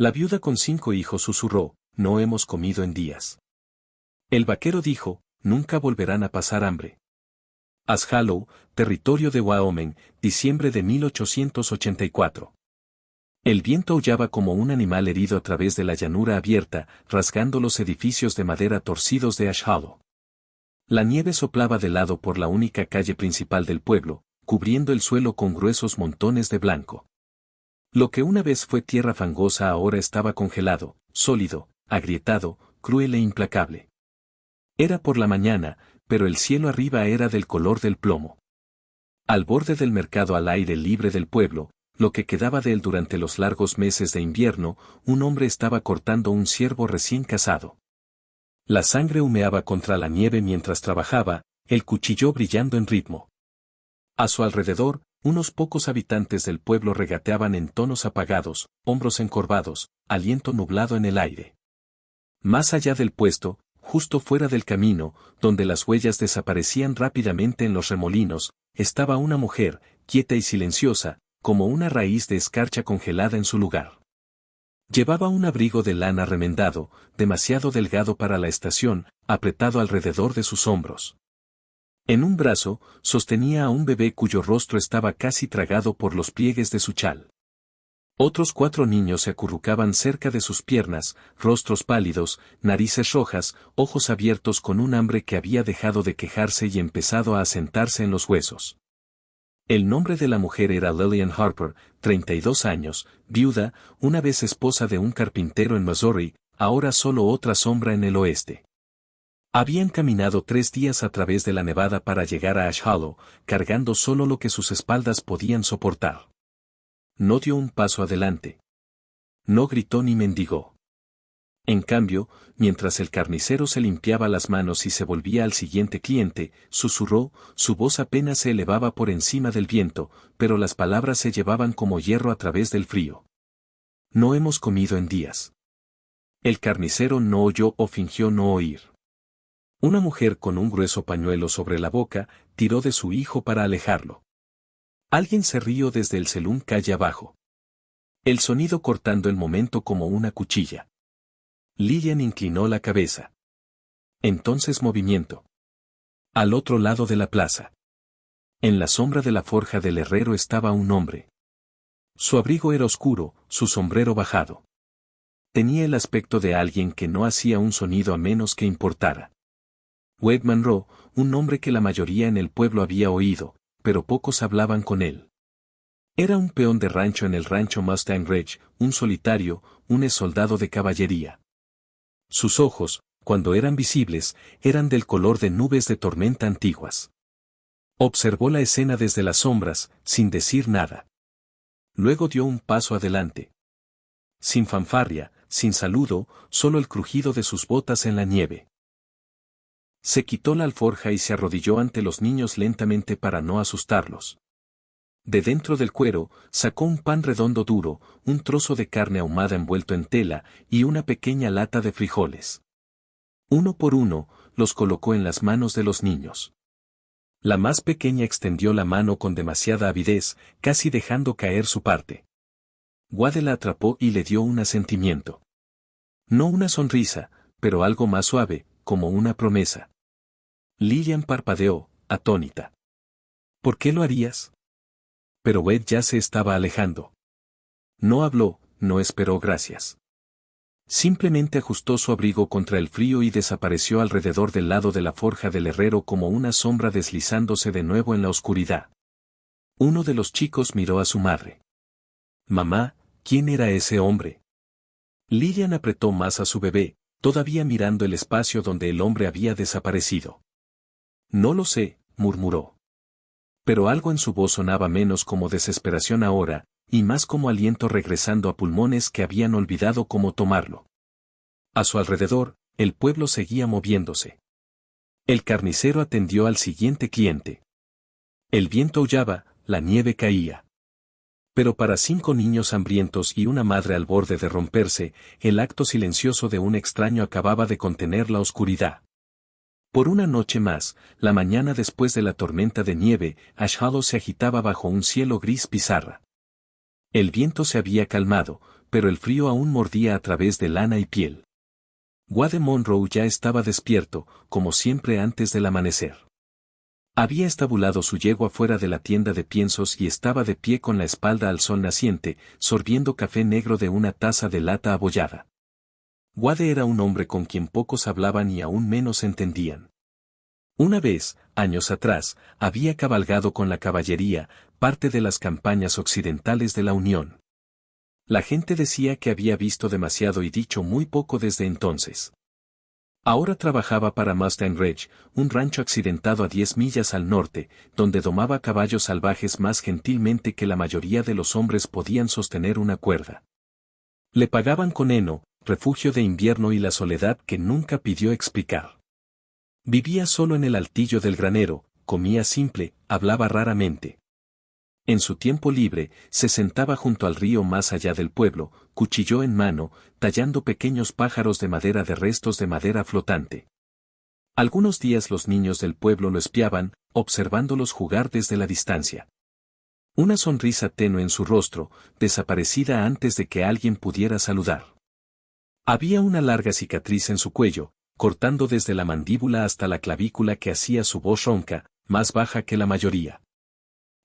La viuda con 5 hijos susurró, no hemos comido en días. El vaquero dijo, nunca volverán a pasar hambre. Ash Hollow, territorio de Wyoming, diciembre de 1884. El viento aullaba como un animal herido a través de la llanura abierta, rasgando los edificios de madera torcidos de Ash Hollow. La nieve soplaba de lado por la única calle principal del pueblo, cubriendo el suelo con gruesos montones de blanco. Lo que una vez fue tierra fangosa ahora estaba congelado, sólido, agrietado, cruel e implacable. Era por la mañana, pero el cielo arriba era del color del plomo. Al borde del mercado al aire libre del pueblo, lo que quedaba de él durante los largos meses de invierno, un hombre estaba cortando un ciervo recién cazado. La sangre humeaba contra la nieve mientras trabajaba, el cuchillo brillando en ritmo. A su alrededor, unos pocos habitantes del pueblo regateaban en tonos apagados, hombros encorvados, aliento nublado en el aire. Más allá del puesto, justo fuera del camino, donde las huellas desaparecían rápidamente en los remolinos, estaba una mujer, quieta y silenciosa, como una raíz de escarcha congelada en su lugar. Llevaba un abrigo de lana remendado, demasiado delgado para la estación, apretado alrededor de sus hombros. En un brazo, sostenía a un bebé cuyo rostro estaba casi tragado por los pliegues de su chal. Otros 4 niños se acurrucaban cerca de sus piernas, rostros pálidos, narices rojas, ojos abiertos con un hambre que había dejado de quejarse y empezado a asentarse en los huesos. El nombre de la mujer era Lillian Harper, 32 años, viuda, una vez esposa de un carpintero en Missouri, ahora solo otra sombra en el oeste. Habían caminado 3 días a través de la nevada para llegar a Ash Hollow, cargando solo lo que sus espaldas podían soportar. No dio un paso adelante. No gritó ni mendigó. En cambio, mientras el carnicero se limpiaba las manos y se volvía al siguiente cliente, susurró, su voz apenas se elevaba por encima del viento, pero las palabras se llevaban como hierro a través del frío. No hemos comido en días. El carnicero no oyó o fingió no oír. Una mujer con un grueso pañuelo sobre la boca, tiró de su hijo para alejarlo. Alguien se rió desde el selún calle abajo. El sonido cortando el momento como una cuchilla. Lillian inclinó la cabeza. Entonces movimiento. Al otro lado de la plaza. En la sombra de la forja del herrero estaba un hombre. Su abrigo era oscuro, su sombrero bajado. Tenía el aspecto de alguien que no hacía un sonido a menos que importara. Wade Monroe, un nombre que la mayoría en el pueblo había oído, pero pocos hablaban con él. Era un peón de rancho en el rancho Mustang Ridge, un solitario, un soldado de caballería. Sus ojos, cuando eran visibles, eran del color de nubes de tormenta antiguas. Observó la escena desde las sombras, sin decir nada. Luego dio un paso adelante. Sin fanfarria, sin saludo, solo el crujido de sus botas en la nieve. Se quitó la alforja y se arrodilló ante los niños lentamente para no asustarlos. De dentro del cuero, sacó un pan redondo duro, un trozo de carne ahumada envuelto en tela, y una pequeña lata de frijoles. Uno por uno, los colocó en las manos de los niños. La más pequeña extendió la mano con demasiada avidez, casi dejando caer su parte. Wade la atrapó y le dio un asentimiento. No una sonrisa, pero algo más suave, como una promesa. Lillian parpadeó, atónita. ¿Por qué lo harías? Pero Wade ya se estaba alejando. No habló, no esperó gracias. Simplemente ajustó su abrigo contra el frío y desapareció alrededor del lado de la forja del herrero como una sombra deslizándose de nuevo en la oscuridad. Uno de los chicos miró a su madre. Mamá, ¿quién era ese hombre? Lillian apretó más a su bebé, todavía mirando el espacio donde el hombre había desaparecido. No lo sé, murmuró. Pero algo en su voz sonaba menos como desesperación ahora, y más como aliento regresando a pulmones que habían olvidado cómo tomarlo. A su alrededor, el pueblo seguía moviéndose. El carnicero atendió al siguiente cliente. El viento aullaba, la nieve caía. Pero para 5 niños hambrientos y una madre al borde de romperse, el acto silencioso de un extraño acababa de contener la oscuridad. Por una noche más, la mañana después de la tormenta de nieve, Ash Hollow se agitaba bajo un cielo gris pizarra. El viento se había calmado, pero el frío aún mordía a través de lana y piel. Wade Monroe ya estaba despierto, como siempre antes del amanecer. Había estabulado su yegua fuera de la tienda de piensos y estaba de pie con la espalda al sol naciente, sorbiendo café negro de una taza de lata abollada. Wade era un hombre con quien pocos hablaban y aún menos entendían. Una vez, años atrás, había cabalgado con la caballería, parte de las campañas occidentales de la Unión. La gente decía que había visto demasiado y dicho muy poco desde entonces. Ahora trabajaba para Mustang Ridge, un rancho accidentado a 10 millas al norte, donde domaba caballos salvajes más gentilmente que la mayoría de los hombres podían sostener una cuerda. Le pagaban con heno, refugio de invierno y la soledad que nunca pidió explicar. Vivía solo en el altillo del granero, comía simple, hablaba raramente. En su tiempo libre, se sentaba junto al río más allá del pueblo, cuchillo en mano, tallando pequeños pájaros de madera de restos de madera flotante. Algunos días los niños del pueblo lo espiaban, observándolos jugar desde la distancia. Una sonrisa tenue en su rostro, desaparecida antes de que alguien pudiera saludar. Había una larga cicatriz en su cuello, cortando desde la mandíbula hasta la clavícula que hacía su voz ronca, más baja que la mayoría.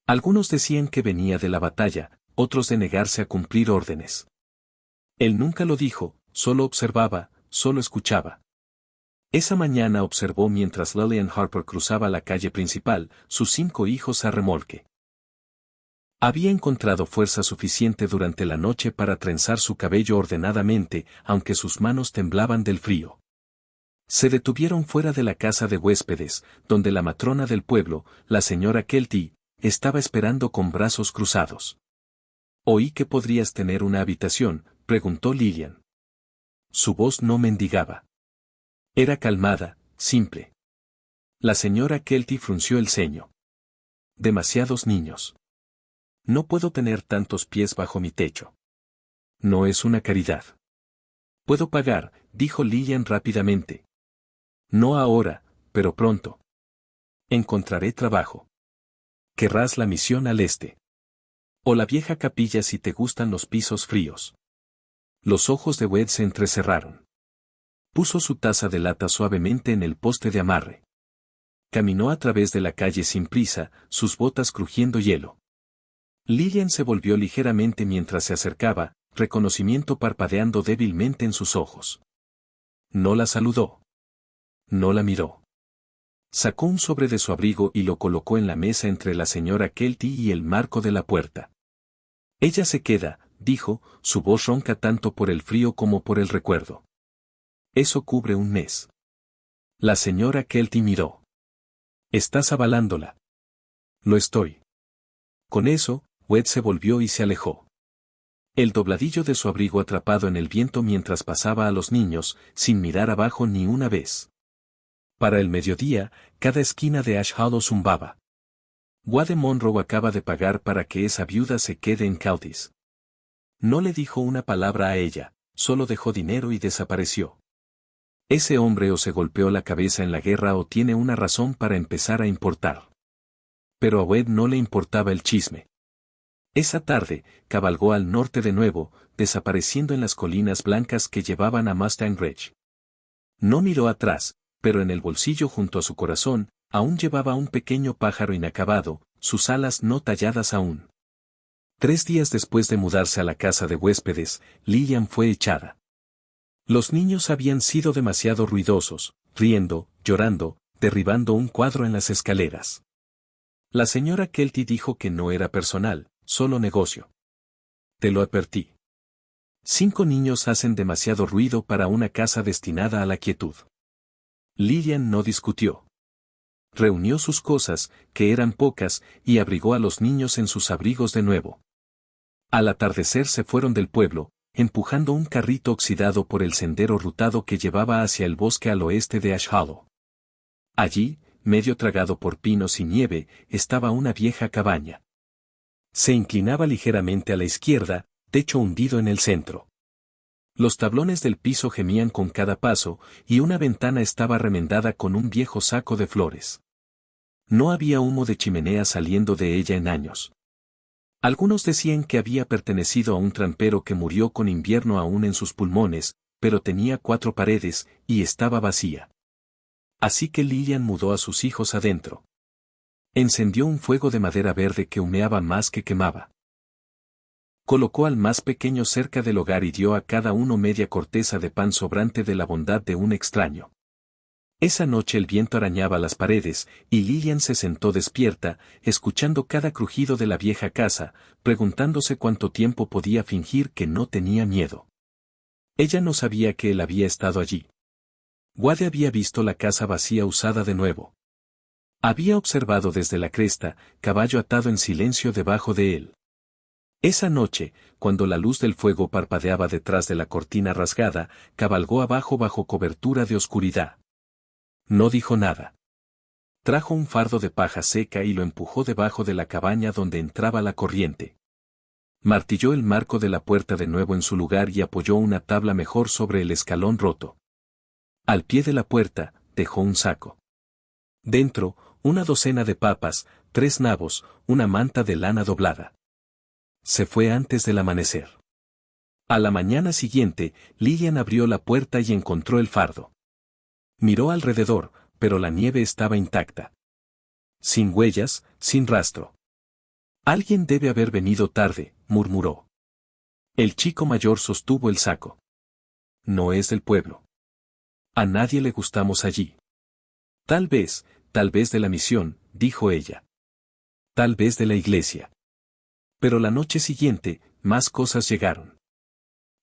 Algunos decían que venía de la batalla, otros de negarse a cumplir órdenes. Él nunca lo dijo, solo observaba, solo escuchaba. Esa mañana observó mientras Lillian Harper cruzaba la calle principal, sus 5 hijos a remolque. Había encontrado fuerza suficiente durante la noche para trenzar su cabello ordenadamente, aunque sus manos temblaban del frío. Se detuvieron fuera de la casa de huéspedes, donde la matrona del pueblo, la señora Kelty, estaba esperando con brazos cruzados. «Oí que podrías tener una habitación», preguntó Lillian. Su voz no mendigaba. Era calmada, simple. La señora Kelty frunció el ceño. «Demasiados niños. No puedo tener tantos pies bajo mi techo. No es una caridad». «Puedo pagar», dijo Lillian rápidamente. «No ahora, pero pronto. Encontraré trabajo. Querrás la misión al este. O la vieja capilla si te gustan los pisos fríos». Los ojos de Wade se entrecerraron. Puso su taza de lata suavemente en el poste de amarre. Caminó a través de la calle sin prisa, sus botas crujiendo hielo. Lillian se volvió ligeramente mientras se acercaba, reconocimiento parpadeando débilmente en sus ojos. No la saludó. No la miró. Sacó un sobre de su abrigo y lo colocó en la mesa entre la señora Kelty y el marco de la puerta. «Ella se queda», dijo, su voz ronca tanto por el frío como por el recuerdo. «Eso cubre un mes». La señora Kelty miró. «Estás avalándola». «Lo estoy». Con eso, Wade se volvió y se alejó. El dobladillo de su abrigo atrapado en el viento mientras pasaba a los niños, sin mirar abajo ni una vez. Para el mediodía, cada esquina de Ash Hollow zumbaba. Wade Monroe acaba de pagar para que esa viuda se quede en Caldis. No le dijo una palabra a ella, solo dejó dinero y desapareció. Ese hombre o se golpeó la cabeza en la guerra o tiene una razón para empezar a importar. Pero a Wade no le importaba el chisme. Esa tarde, cabalgó al norte de nuevo, desapareciendo en las colinas blancas que llevaban a Mustang Ridge. No miró atrás, pero en el bolsillo junto a su corazón, aún llevaba un pequeño pájaro inacabado, sus alas no talladas aún. 3 días después de mudarse a la casa de huéspedes, Lillian fue echada. Los niños habían sido demasiado ruidosos, riendo, llorando, derribando un cuadro en las escaleras. La señora Kelty dijo que no era personal, solo negocio. «Te lo advertí. 5 niños hacen demasiado ruido para una casa destinada a la quietud». Lillian no discutió. Reunió sus cosas, que eran pocas, y abrigó a los niños en sus abrigos de nuevo. Al atardecer se fueron del pueblo, empujando un carrito oxidado por el sendero rutado que llevaba hacia el bosque al oeste de Ash Hollow. Allí, medio tragado por pinos y nieve, estaba una vieja cabaña. Se inclinaba ligeramente a la izquierda, techo hundido en el centro. Los tablones del piso gemían con cada paso, y una ventana estaba remendada con un viejo saco de flores. No había humo de chimenea saliendo de ella en años. Algunos decían que había pertenecido a un trampero que murió con invierno aún en sus pulmones, pero tenía 4 paredes, y estaba vacía. Así que Lillian mudó a sus hijos adentro. Encendió un fuego de madera verde que humeaba más que quemaba. Colocó al más pequeño cerca del hogar y dio a cada uno media corteza de pan sobrante de la bondad de un extraño. Esa noche el viento arañaba las paredes, y Lillian se sentó despierta, escuchando cada crujido de la vieja casa, preguntándose cuánto tiempo podía fingir que no tenía miedo. Ella no sabía que él había estado allí. Wade había visto la casa vacía usada de nuevo. Había observado desde la cresta, caballo atado en silencio debajo de él. Esa noche, cuando la luz del fuego parpadeaba detrás de la cortina rasgada, cabalgó abajo bajo cobertura de oscuridad. No dijo nada. Trajo un fardo de paja seca y lo empujó debajo de la cabaña donde entraba la corriente. Martilló el marco de la puerta de nuevo en su lugar y apoyó una tabla mejor sobre el escalón roto. Al pie de la puerta, dejó un saco. Dentro, una docena de papas, 3 nabos, una manta de lana doblada. Se fue antes del amanecer. A la mañana siguiente, Lillian abrió la puerta y encontró el fardo. Miró alrededor, pero la nieve estaba intacta. Sin huellas, sin rastro. Alguien debe haber venido tarde, murmuró. El chico mayor sostuvo el saco. No es del pueblo. A nadie le gustamos allí. Tal vez de la misión, dijo ella. Tal vez de la iglesia. Pero la noche siguiente, más cosas llegaron.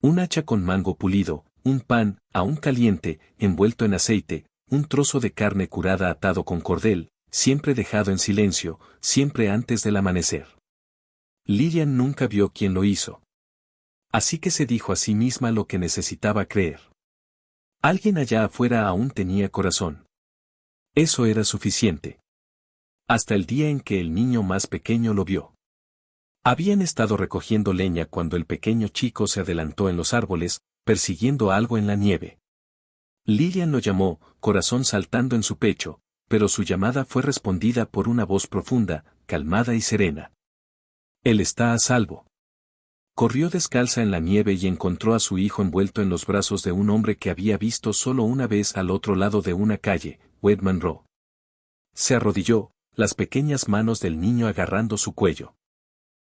Un hacha con mango pulido, un pan, aún caliente, envuelto en aceite, un trozo de carne curada atado con cordel, siempre dejado en silencio, siempre antes del amanecer. Lillian nunca vio quién lo hizo. Así que se dijo a sí misma lo que necesitaba creer. Alguien allá afuera aún tenía corazón. Eso era suficiente. Hasta el día en que el niño más pequeño lo vio. Habían estado recogiendo leña cuando el pequeño chico se adelantó en los árboles, persiguiendo algo en la nieve. Lillian lo llamó, corazón saltando en su pecho, pero su llamada fue respondida por una voz profunda, calmada y serena. Él está a salvo. Corrió descalza en la nieve y encontró a su hijo envuelto en los brazos de un hombre que había visto solo una vez al otro lado de una calle, Wade Monroe. Se arrodilló, las pequeñas manos del niño agarrando su cuello.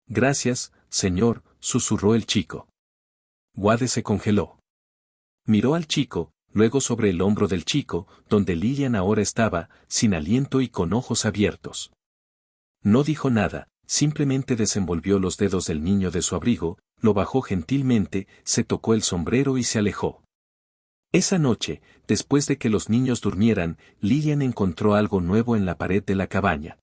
Gracias, señor, susurró el chico. Wade se congeló. Miró al chico, luego sobre el hombro del chico, donde Lillian ahora estaba, sin aliento y con ojos abiertos. No dijo nada, simplemente desenvolvió los dedos del niño de su abrigo, lo bajó gentilmente, se tocó el sombrero y se alejó. Esa noche, después de que los niños durmieran, Lillian encontró algo nuevo en la pared de la cabaña.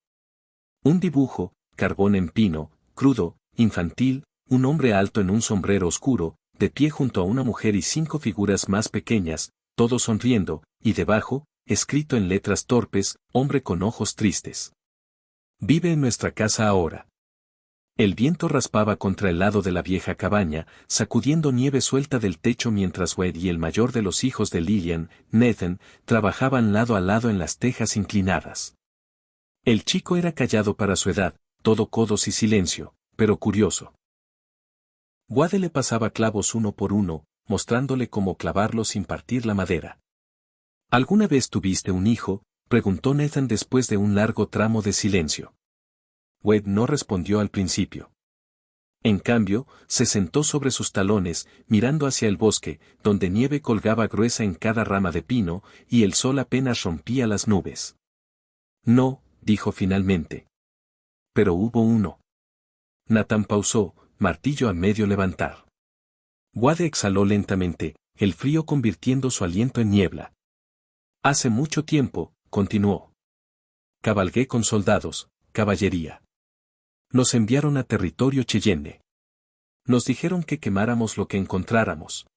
Un dibujo, carbón en pino, crudo, infantil, un hombre alto en un sombrero oscuro, de pie junto a una mujer y 5 figuras más pequeñas, todos sonriendo, y debajo, escrito en letras torpes, hombre con ojos tristes. Vive en nuestra casa ahora. El viento raspaba contra el lado de la vieja cabaña, sacudiendo nieve suelta del techo mientras Wade y el mayor de los hijos de Lillian, Nathan, trabajaban lado a lado en las tejas inclinadas. El chico era callado para su edad, todo codos y silencio, pero curioso. Wade le pasaba clavos uno por uno, mostrándole cómo clavarlos sin partir la madera. ¿Alguna vez tuviste un hijo?, preguntó Nathan después de un largo tramo de silencio. Wade no respondió al principio. En cambio, se sentó sobre sus talones, mirando hacia el bosque, donde nieve colgaba gruesa en cada rama de pino, y el sol apenas rompía las nubes. No, dijo finalmente. Pero hubo uno. Nathan pausó, martillo a medio levantar. Wade exhaló lentamente, el frío convirtiendo su aliento en niebla. Hace mucho tiempo, continuó. Cabalgué con soldados, caballería. Nos enviaron a territorio Cheyenne. Nos dijeron que quemáramos lo que encontráramos.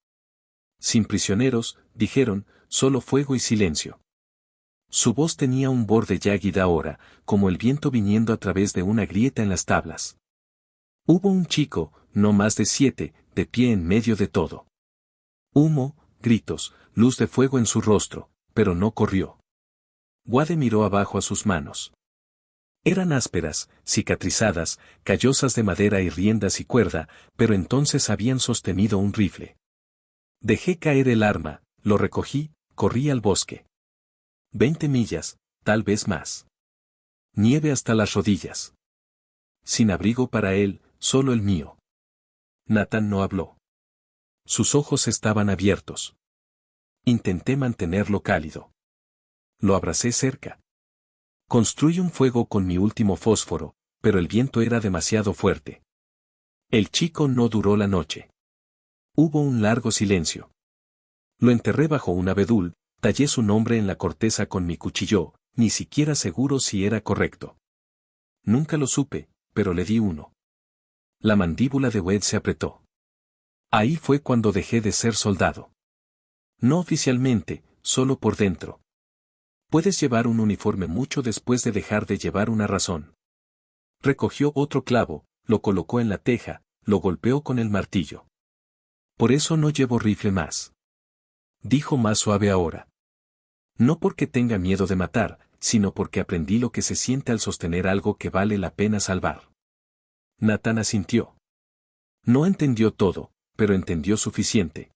Sin prisioneros, dijeron, solo fuego y silencio. Su voz tenía un borde lláguida ahora, como el viento viniendo a través de una grieta en las tablas. Hubo un chico, no más de 7, de pie en medio de todo. Humo, gritos, luz de fuego en su rostro, pero no corrió. Wade miró abajo a sus manos. Eran ásperas, cicatrizadas, callosas de madera y riendas y cuerda, pero entonces habían sostenido un rifle. Dejé caer el arma, lo recogí, corrí al bosque. 20 millas, tal vez más. Nieve hasta las rodillas. Sin abrigo para él, solo el mío. Nathan no habló. Sus ojos estaban abiertos. Intenté mantenerlo cálido. Lo abracé cerca. Construí un fuego con mi último fósforo, pero el viento era demasiado fuerte. El chico no duró la noche. Hubo un largo silencio. Lo enterré bajo un abedul, tallé su nombre en la corteza con mi cuchillo, ni siquiera seguro si era correcto. Nunca lo supe, pero le di uno. La mandíbula de Wade se apretó. Ahí fue cuando dejé de ser soldado. No oficialmente, solo por dentro. Puedes llevar un uniforme mucho después de dejar de llevar una razón. Recogió otro clavo, lo colocó en la teja, lo golpeó con el martillo. Por eso no llevo rifle más. Dijo más suave ahora. No porque tenga miedo de matar, sino porque aprendí lo que se siente al sostener algo que vale la pena salvar. Nathan asintió. No entendió todo, pero entendió suficiente.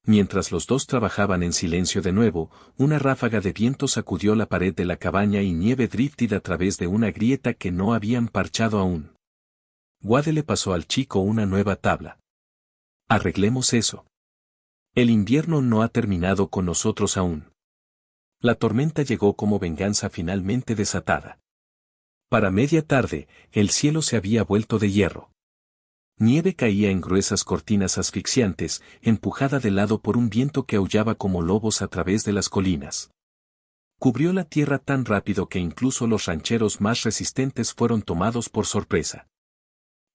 Mientras los dos trabajaban en silencio de nuevo, una ráfaga de viento sacudió la pared de la cabaña y nieve drifted a través de una grieta que no habían parchado aún. Wade le pasó al chico una nueva tabla. Arreglemos eso. El invierno no ha terminado con nosotros aún. La tormenta llegó como venganza finalmente desatada. Para media tarde, el cielo se había vuelto de hierro. Nieve caía en gruesas cortinas asfixiantes, empujada de lado por un viento que aullaba como lobos a través de las colinas. Cubrió la tierra tan rápido que incluso los rancheros más resistentes fueron tomados por sorpresa.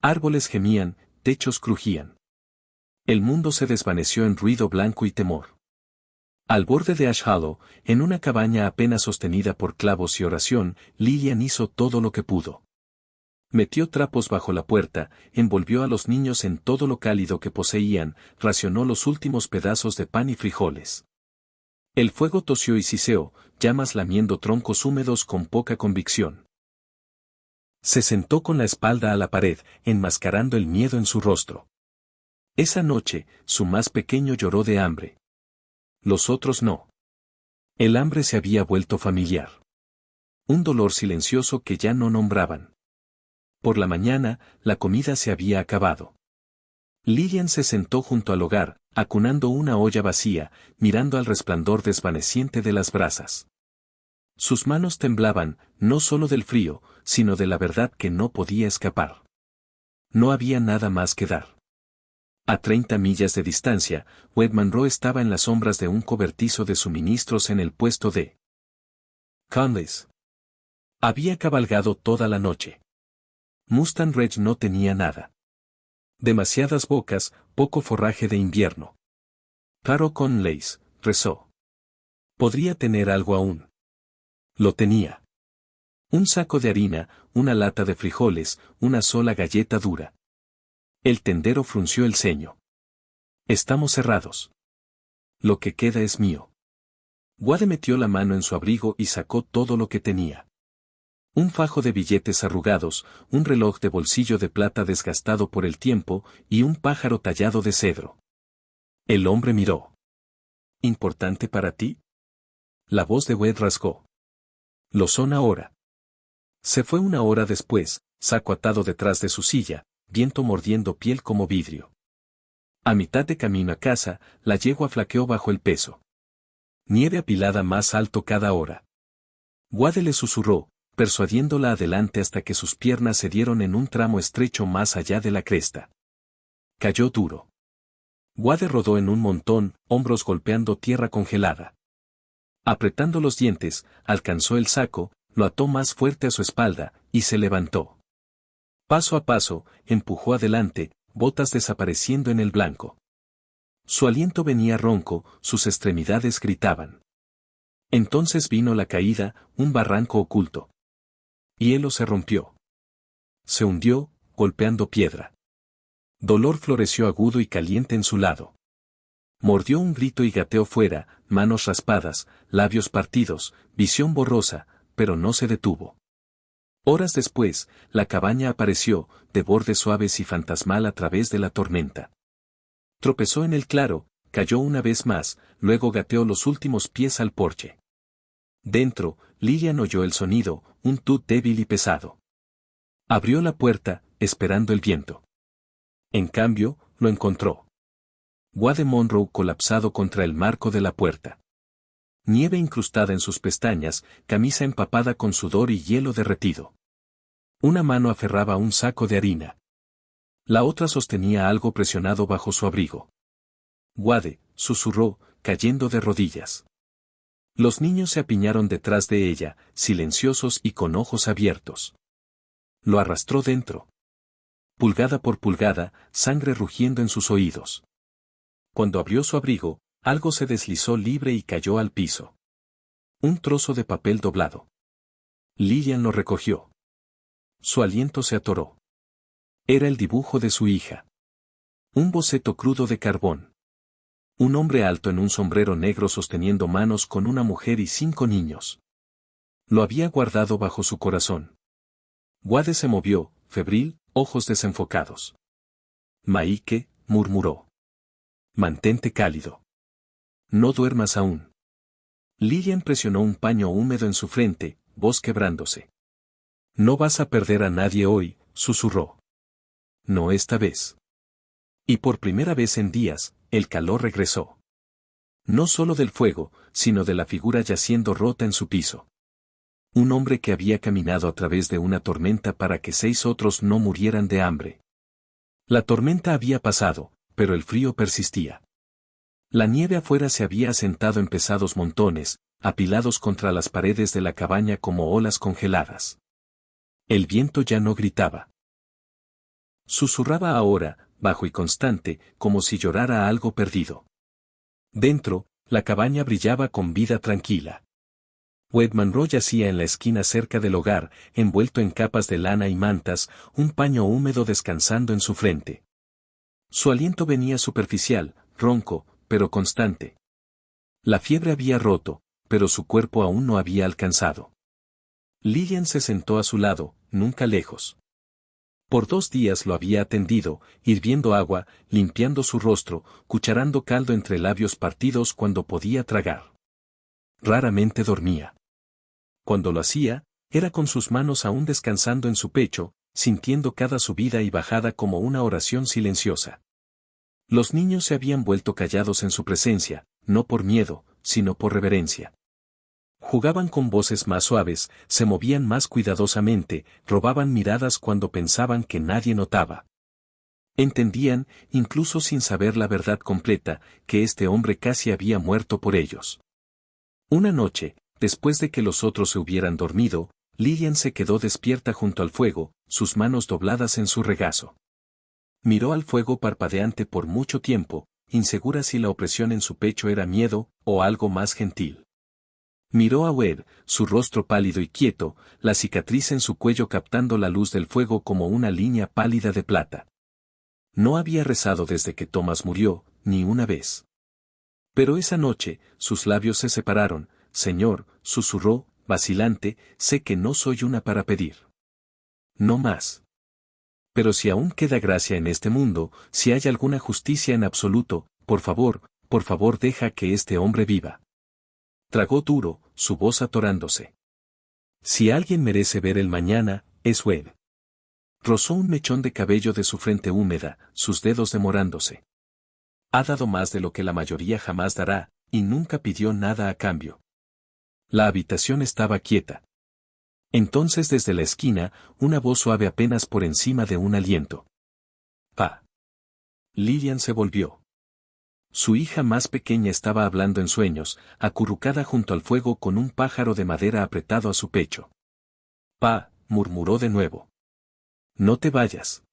Árboles gemían, techos crujían. El mundo se desvaneció en ruido blanco y temor. Al borde de Ash Hollow, en una cabaña apenas sostenida por clavos y oración, Lillian hizo todo lo que pudo. Metió trapos bajo la puerta, envolvió a los niños en todo lo cálido que poseían, racionó los últimos pedazos de pan y frijoles. El fuego tosió y siseó, llamas lamiendo troncos húmedos con poca convicción. Se sentó con la espalda a la pared, enmascarando el miedo en su rostro. Esa noche, su más pequeño lloró de hambre. Los otros no. El hambre se había vuelto familiar. Un dolor silencioso que ya no nombraban. Por la mañana, la comida se había acabado. Lillian se sentó junto al hogar, acunando una olla vacía, mirando al resplandor desvaneciente de las brasas. Sus manos temblaban, no solo del frío, sino de la verdad que no podía escapar. No había nada más que dar. A 30 millas de distancia, Wade Monroe estaba en las sombras de un cobertizo de suministros en el puesto de Conley's. Había cabalgado toda la noche. Mustang Ridge no tenía nada. Demasiadas bocas, poco forraje de invierno. Caro Conley's, rezó. Podría tener algo aún. Lo tenía. Un saco de harina, una lata de frijoles, una sola galleta dura. El tendero frunció el ceño. Estamos cerrados. Lo que queda es mío. Wade metió la mano en su abrigo y sacó todo lo que tenía. Un fajo de billetes arrugados, un reloj de bolsillo de plata desgastado por el tiempo, y un pájaro tallado de cedro. El hombre miró. ¿Importante para ti? La voz de Wade rasgó. Lo son ahora. Se fue una hora después, saco atado detrás de su silla, viento mordiendo piel como vidrio. A mitad de camino a casa, la yegua flaqueó bajo el peso. Nieve apilada más alto cada hora. Wade le susurró, persuadiéndola adelante hasta que sus piernas se dieron en un tramo estrecho más allá de la cresta. Cayó duro. Wade rodó en un montón, hombros golpeando tierra congelada. Apretando los dientes, alcanzó el saco, lo ató más fuerte a su espalda, y se levantó. Paso a paso, empujó adelante, botas desapareciendo en el blanco. Su aliento venía ronco, sus extremidades gritaban. Entonces vino la caída, un barranco oculto. Hielo se rompió. Se hundió, golpeando piedra. Dolor floreció agudo y caliente en su lado. Mordió un grito y gateó fuera, manos raspadas, labios partidos, visión borrosa, pero no se detuvo. Horas después, la cabaña apareció, de bordes suaves y fantasmal a través de la tormenta. Tropezó en el claro, cayó una vez más, luego gateó los últimos pies al porche. Dentro, Lillian oyó el sonido, un tut débil y pesado. Abrió la puerta, esperando el viento. En cambio, lo encontró. Wade Monroe colapsado contra el marco de la puerta. Nieve incrustada en sus pestañas, camisa empapada con sudor y hielo derretido. Una mano aferraba un saco de harina. La otra sostenía algo presionado bajo su abrigo. Wade, susurró, cayendo de rodillas. Los niños se apiñaron detrás de ella, silenciosos y con ojos abiertos. Lo arrastró dentro. Pulgada por pulgada, sangre rugiendo en sus oídos. Cuando abrió su abrigo, algo se deslizó libre y cayó al piso. Un trozo de papel doblado. Lillian lo recogió. Su aliento se atoró. Era el dibujo de su hija. Un boceto crudo de carbón. Un hombre alto en un sombrero negro sosteniendo manos con una mujer y 5 niños. Lo había guardado bajo su corazón. Wade se movió, febril, ojos desenfocados. Maike, murmuró. Mantente cálido. No duermas aún. Lillian presionó un paño húmedo en su frente, voz quebrándose. No vas a perder a nadie hoy, susurró. No esta vez. Y por primera vez en días, el calor regresó. No solo del fuego, sino de la figura yaciendo rota en su piso. Un hombre que había caminado a través de una tormenta para que 6 otros no murieran de hambre. La tormenta había pasado, pero el frío persistía. La nieve afuera se había asentado en pesados montones, apilados contra las paredes de la cabaña como olas congeladas. El viento ya no gritaba. Susurraba ahora, bajo y constante, como si llorara algo perdido. Dentro, la cabaña brillaba con vida tranquila. Wade Monroe yacía en la esquina cerca del hogar, envuelto en capas de lana y mantas, un paño húmedo descansando en su frente. Su aliento venía superficial, ronco, pero constante. La fiebre había roto, pero su cuerpo aún no había alcanzado. Lillian se sentó a su lado, nunca lejos. Por 2 días lo había atendido, hirviendo agua, limpiando su rostro, cucharando caldo entre labios partidos cuando podía tragar. Raramente dormía. Cuando lo hacía, era con sus manos aún descansando en su pecho, sintiendo cada subida y bajada como una oración silenciosa. Los niños se habían vuelto callados en su presencia, no por miedo, sino por reverencia. Jugaban con voces más suaves, se movían más cuidadosamente, robaban miradas cuando pensaban que nadie notaba. Entendían, incluso sin saber la verdad completa, que este hombre casi había muerto por ellos. Una noche, después de que los otros se hubieran dormido, Lillian se quedó despierta junto al fuego, sus manos dobladas en su regazo. Miró al fuego parpadeante por mucho tiempo, insegura si la opresión en su pecho era miedo, o algo más gentil. Miró a Wade, su rostro pálido y quieto, la cicatriz en su cuello captando la luz del fuego como una línea pálida de plata. No había rezado desde que Thomas murió, ni una vez. Pero esa noche, sus labios se separaron. Señor, susurró, vacilante, sé que no soy una para pedir. No más. Pero si aún queda gracia en este mundo, si hay alguna justicia en absoluto, por favor deja que este hombre viva. Tragó duro, su voz atorándose. Si alguien merece ver el mañana, es Wade. Rozó un mechón de cabello de su frente húmeda, sus dedos demorándose. Ha dado más de lo que la mayoría jamás dará, y nunca pidió nada a cambio. La habitación estaba quieta. Entonces desde la esquina, una voz suave apenas por encima de un aliento. Pa. Lillian se volvió. Su hija más pequeña estaba hablando en sueños, acurrucada junto al fuego con un pájaro de madera apretado a su pecho. Pa, murmuró de nuevo. No te vayas.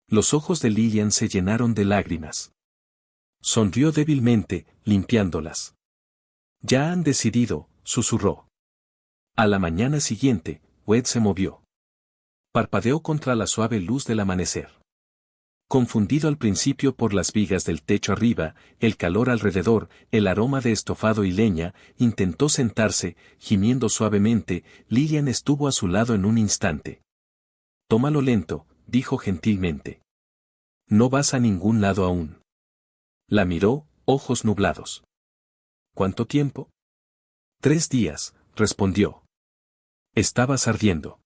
Los ojos de Lillian se llenaron de lágrimas. Sonrió débilmente, limpiándolas. Ya han decidido, susurró. A la mañana siguiente, Wade se movió. Parpadeó contra la suave luz del amanecer. Confundido al principio por las vigas del techo arriba, el calor alrededor, el aroma de estofado y leña, intentó sentarse, gimiendo suavemente. Lilian estuvo a su lado en un instante. Tómalo lento, dijo gentilmente. No vas a ningún lado aún. La miró, ojos nublados. ¿Cuánto tiempo? 3 días, respondió. Estabas ardiendo.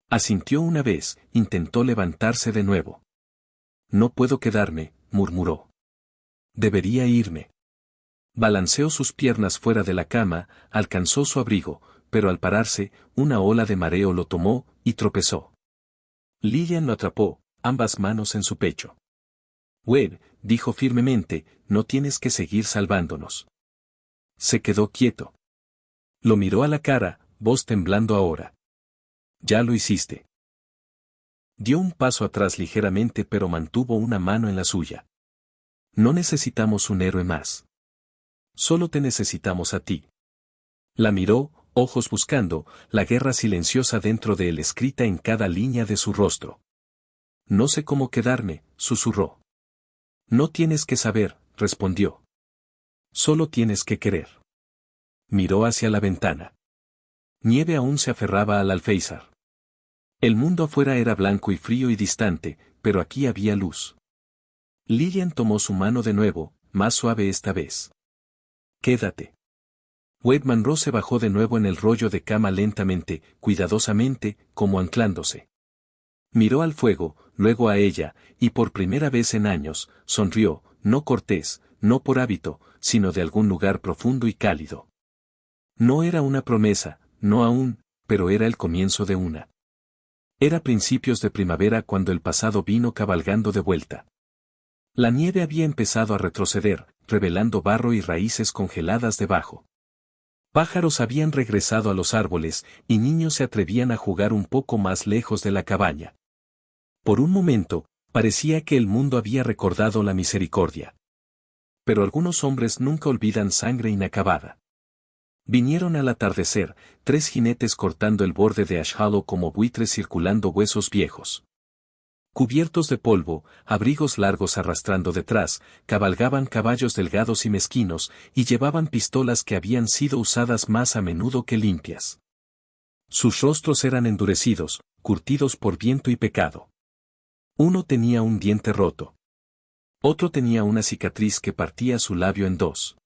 Asintió una vez, intentó levantarse de nuevo. No puedo quedarme, murmuró. Debería irme. Balanceó sus piernas fuera de la cama, alcanzó su abrigo, pero al pararse, una ola de mareo lo tomó, y tropezó. Lilian lo atrapó, ambas manos en su pecho. Webb, dijo firmemente, no tienes que seguir salvándonos. Se quedó quieto. Lo miró a la cara, voz temblando ahora. Ya lo hiciste. Dio un paso atrás ligeramente pero mantuvo una mano en la suya. No necesitamos un héroe más. Solo te necesitamos a ti. La miró, ojos buscando, la guerra silenciosa dentro de él escrita en cada línea de su rostro. No sé cómo quedarme, susurró. No tienes que saber, respondió. Solo tienes que querer. Miró hacia la ventana. Nieve aún se aferraba al alféizar. El mundo afuera era blanco y frío y distante, pero aquí había luz. Lilian tomó su mano de nuevo, más suave esta vez. Quédate. Wade Monroe se bajó de nuevo en el rollo de cama lentamente, cuidadosamente, como anclándose. Miró al fuego, luego a ella, y por primera vez en años, sonrió, no cortés, no por hábito, sino de algún lugar profundo y cálido. No era una promesa, no aún, pero era el comienzo de una. Era principios de primavera cuando el pasado vino cabalgando de vuelta. La nieve había empezado a retroceder, revelando barro y raíces congeladas debajo. Pájaros habían regresado a los árboles, y niños se atrevían a jugar un poco más lejos de la cabaña. Por un momento, parecía que el mundo había recordado la misericordia. Pero algunos hombres nunca olvidan sangre inacabada. Vinieron al atardecer, 3 jinetes cortando el borde de Ash Hollow como buitres circulando huesos viejos. Cubiertos de polvo, abrigos largos arrastrando detrás, cabalgaban caballos delgados y mezquinos, y llevaban pistolas que habían sido usadas más a menudo que limpias. Sus rostros eran endurecidos, curtidos por viento y pecado. Uno tenía un diente roto. Otro tenía una cicatriz que partía su labio en 2.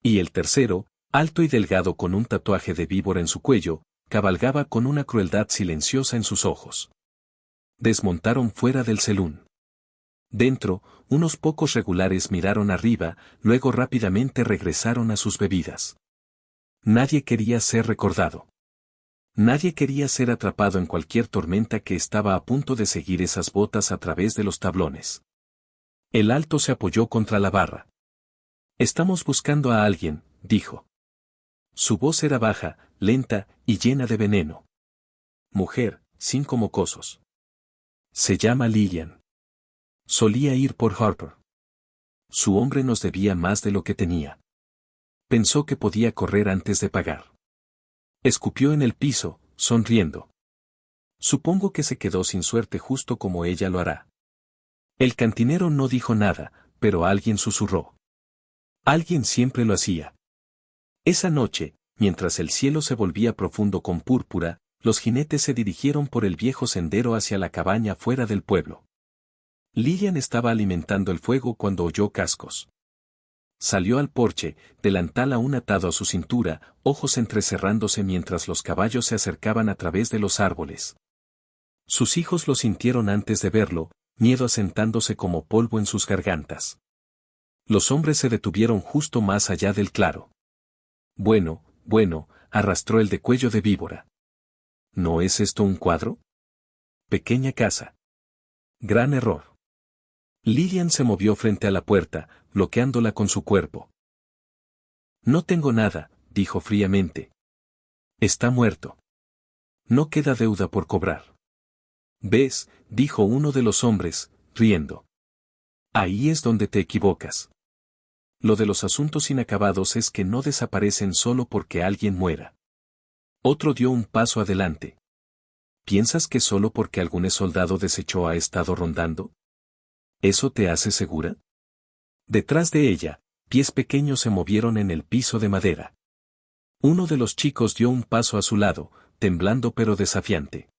Y el tercero, alto y delgado con un tatuaje de víbora en su cuello, cabalgaba con una crueldad silenciosa en sus ojos. Desmontaron fuera del selún. Dentro, unos pocos regulares miraron arriba, luego rápidamente regresaron a sus bebidas. Nadie quería ser recordado. Nadie quería ser atrapado en cualquier tormenta que estaba a punto de seguir esas botas a través de los tablones. El alto se apoyó contra la barra. Estamos buscando a alguien, dijo. Su voz era baja, lenta y llena de veneno. Mujer, 5 mocosos. Se llama Lilian. Solía ir por Harper. Su hombre nos debía más de lo que tenía. Pensó que podía correr antes de pagar. Escupió en el piso, sonriendo. Supongo que se quedó sin suerte justo como ella lo hará. El cantinero no dijo nada, pero alguien susurró. Alguien siempre lo hacía. Esa noche, mientras el cielo se volvía profundo con púrpura, los jinetes se dirigieron por el viejo sendero hacia la cabaña fuera del pueblo. Lilian estaba alimentando el fuego cuando oyó cascos. Salió al porche, delantal aún atado a su cintura, ojos entrecerrándose mientras los caballos se acercaban a través de los árboles. Sus hijos lo sintieron antes de verlo, miedo asentándose como polvo en sus gargantas. Los hombres se detuvieron justo más allá del claro. Bueno, arrastró el de cuello de víbora. ¿No es esto un cuadro? Pequeña casa. Gran error. Lilian se movió frente a la puerta, bloqueándola con su cuerpo. No tengo nada, dijo fríamente. Está muerto. No queda deuda por cobrar. ¿Ves?, dijo uno de los hombres, riendo. Ahí es donde te equivocas. Lo de los asuntos inacabados es que no desaparecen solo porque alguien muera. Otro dio un paso adelante. ¿Piensas que solo porque algún soldado desechó ha estado rondando? ¿Eso te hace segura? Detrás de ella, pies pequeños se movieron en el piso de madera. Uno de los chicos dio un paso a su lado, temblando pero desafiante.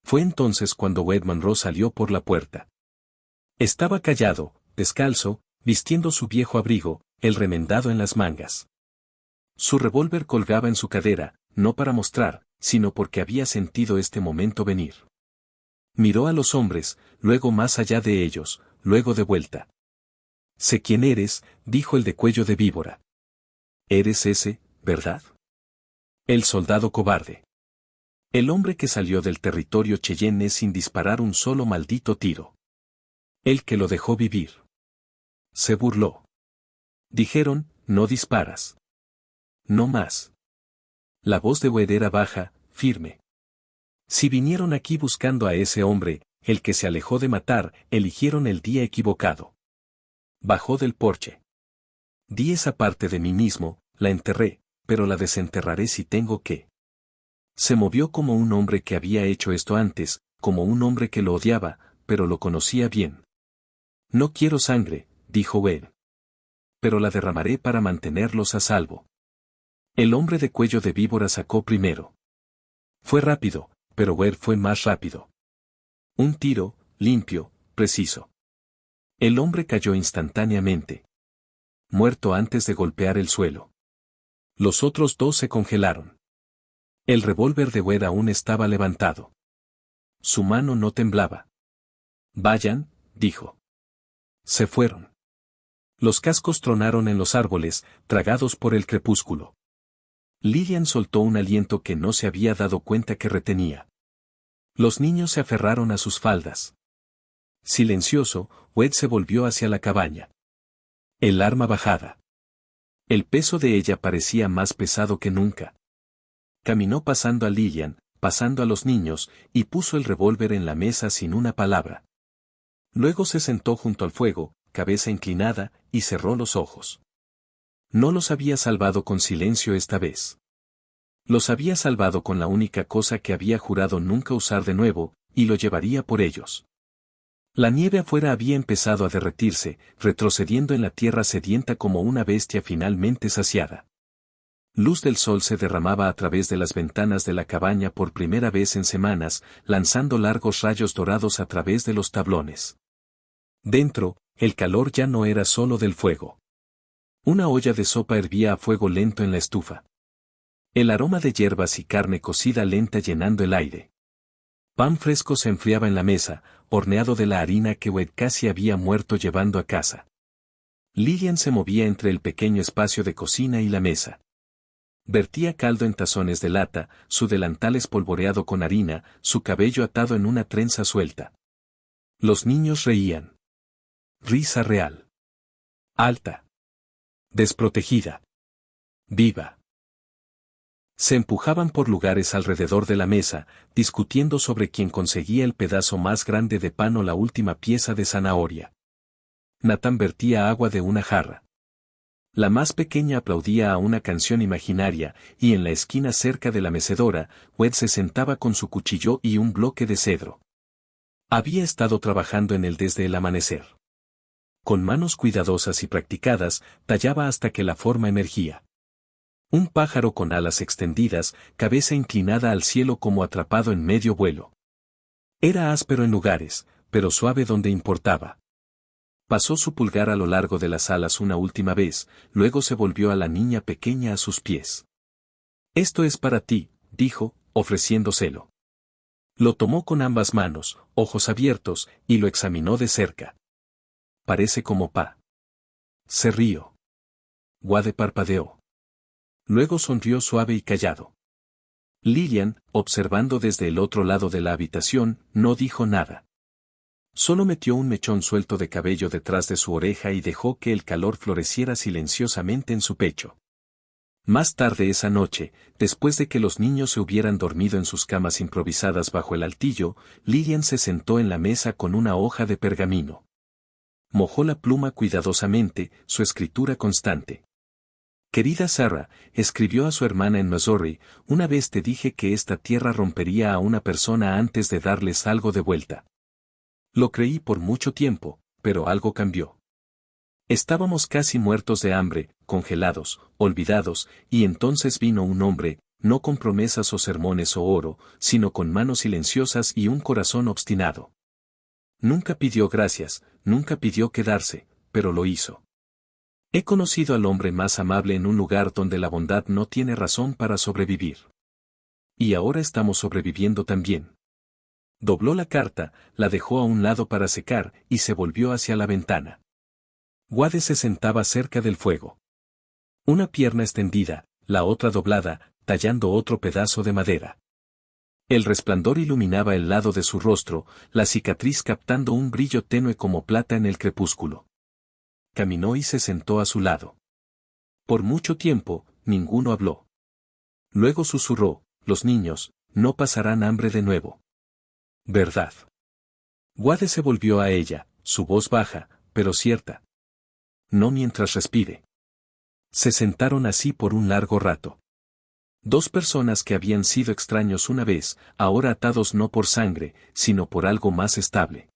Fue entonces cuando Wade Monroe salió por la puerta. Estaba callado, descalzo, vistiendo su viejo abrigo, el remendado en las mangas. Su revólver colgaba en su cadera, no para mostrar, sino porque había sentido este momento venir. Miró a los hombres, luego más allá de ellos, luego de vuelta. «Sé quién eres», dijo el de cuello de víbora. «Eres ese, ¿verdad? El soldado cobarde. El hombre que salió del territorio Cheyenne sin disparar un solo maldito tiro. El que lo dejó vivir». Se burló. Dijeron, «No disparas. No más». La voz de Wade era baja, firme. Si vinieron aquí buscando a ese hombre, el que se alejó de matar, eligieron el día equivocado. Bajó del porche. Di esa parte de mí mismo, la enterré, pero la desenterraré si tengo que. Se movió como un hombre que había hecho esto antes, como un hombre que lo odiaba, pero lo conocía bien. «No quiero sangre», dijo Wade. «Pero la derramaré para mantenerlos a salvo». El hombre de cuello de víbora sacó primero. Fue rápido, pero Wade fue más rápido. Un tiro, limpio, preciso. El hombre cayó instantáneamente. Muerto antes de golpear el suelo. Los otros dos se congelaron. El revólver de Wade aún estaba levantado. Su mano no temblaba. «Vayan», dijo. Se fueron. Los cascos tronaron en los árboles, tragados por el crepúsculo. Lillian soltó un aliento que no se había dado cuenta que retenía. Los niños se aferraron a sus faldas. Silencioso, Wade se volvió hacia la cabaña. El arma bajada. El peso de ella parecía más pesado que nunca. Caminó pasando a Lillian, pasando a los niños, y puso el revólver en la mesa sin una palabra. Luego se sentó junto al fuego, cabeza inclinada, y cerró los ojos. No los había salvado con silencio esta vez. Los había salvado con la única cosa que había jurado nunca usar de nuevo, y lo llevaría por ellos. La nieve afuera había empezado a derretirse, retrocediendo en la tierra sedienta como una bestia finalmente saciada. Luz del sol se derramaba a través de las ventanas de la cabaña por primera vez en semanas, lanzando largos rayos dorados a través de los tablones. Dentro, el calor ya no era solo del fuego. Una olla de sopa hervía a fuego lento en la estufa. El aroma de hierbas y carne cocida lenta llenando el aire. Pan fresco se enfriaba en la mesa, horneado de la harina que Wade casi había muerto llevando a casa. Lillian se movía entre el pequeño espacio de cocina y la mesa. Vertía caldo en tazones de lata, su delantal espolvoreado con harina, su cabello atado en una trenza suelta. Los niños reían. Risa real. Alta. Desprotegida. Viva. Se empujaban por lugares alrededor de la mesa, discutiendo sobre quién conseguía el pedazo más grande de pan o la última pieza de zanahoria. Nathan vertía agua de una jarra. La más pequeña aplaudía a una canción imaginaria, y en la esquina cerca de la mecedora, Wade se sentaba con su cuchillo y un bloque de cedro. Había estado trabajando en él desde el amanecer. Con manos cuidadosas y practicadas, tallaba hasta que la forma emergía. Un pájaro con alas extendidas, cabeza inclinada al cielo como atrapado en medio vuelo. Era áspero en lugares, pero suave donde importaba. Pasó su pulgar a lo largo de las alas una última vez, luego se volvió a la niña pequeña a sus pies. «Esto es para ti», dijo, ofreciéndoselo. Lo tomó con ambas manos, ojos abiertos, y lo examinó de cerca. «Parece como pa». Se rió. Wade parpadeó. Luego sonrió suave y callado. Lillian, observando desde el otro lado de la habitación, no dijo nada. Solo metió un mechón suelto de cabello detrás de su oreja y dejó que el calor floreciera silenciosamente en su pecho. Más tarde esa noche, después de que los niños se hubieran dormido en sus camas improvisadas bajo el altillo, Lillian se sentó en la mesa con una hoja de pergamino. Mojó la pluma cuidadosamente, su escritura constante. «Querida Sarah», escribió a su hermana en Missouri, «una vez te dije que esta tierra rompería a una persona antes de darles algo de vuelta. Lo creí por mucho tiempo, pero algo cambió. Estábamos casi muertos de hambre, congelados, olvidados, y entonces vino un hombre, no con promesas o sermones o oro, sino con manos silenciosas y un corazón obstinado. Nunca pidió gracias, nunca pidió quedarse, pero lo hizo. He conocido al hombre más amable en un lugar donde la bondad no tiene razón para sobrevivir. Y ahora estamos sobreviviendo también. Dobló la carta, la dejó a un lado para secar, y se volvió hacia la ventana. Wade se sentaba cerca del fuego. Una pierna extendida, la otra doblada, tallando otro pedazo de madera. El resplandor iluminaba el lado de su rostro, la cicatriz captando un brillo tenue como plata en el crepúsculo. Caminó y se sentó a su lado. Por mucho tiempo, ninguno habló. Luego susurró, los niños, no pasarán hambre de nuevo. ¿Verdad? Wade se volvió a ella, su voz baja, pero cierta. No mientras respire. Se sentaron así por un largo rato. Dos personas que habían sido extraños una vez, ahora atados no por sangre, sino por algo más estable.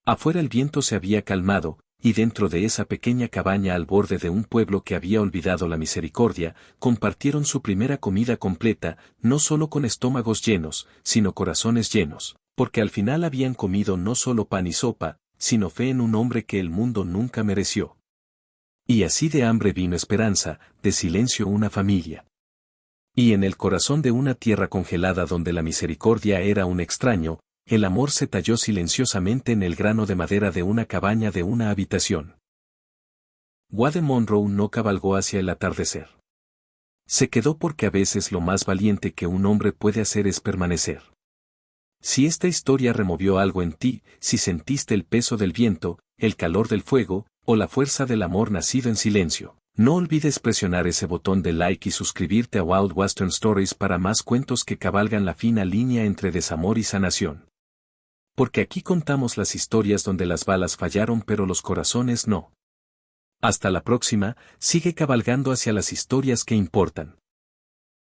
Afuera el viento se había calmado, y dentro de esa pequeña cabaña al borde de un pueblo que había olvidado la misericordia, compartieron su primera comida completa, no solo con estómagos llenos, sino corazones llenos, porque al final habían comido no solo pan y sopa, sino fe en un hombre que el mundo nunca mereció. Y así de hambre vino esperanza, de silencio una familia. Y en el corazón de una tierra congelada donde la misericordia era un extraño, el amor se talló silenciosamente en el grano de madera de una cabaña de una habitación. Wade Monroe no cabalgó hacia el atardecer. Se quedó porque a veces lo más valiente que un hombre puede hacer es permanecer. Si esta historia removió algo en ti, si sentiste el peso del viento, el calor del fuego, o la fuerza del amor nacido en silencio, no olvides presionar ese botón de like y suscribirte a Wild Western Stories para más cuentos que cabalgan la fina línea entre desamor y sanación. Porque aquí contamos las historias donde las balas fallaron pero los corazones no. Hasta la próxima, sigue cabalgando hacia las historias que importan.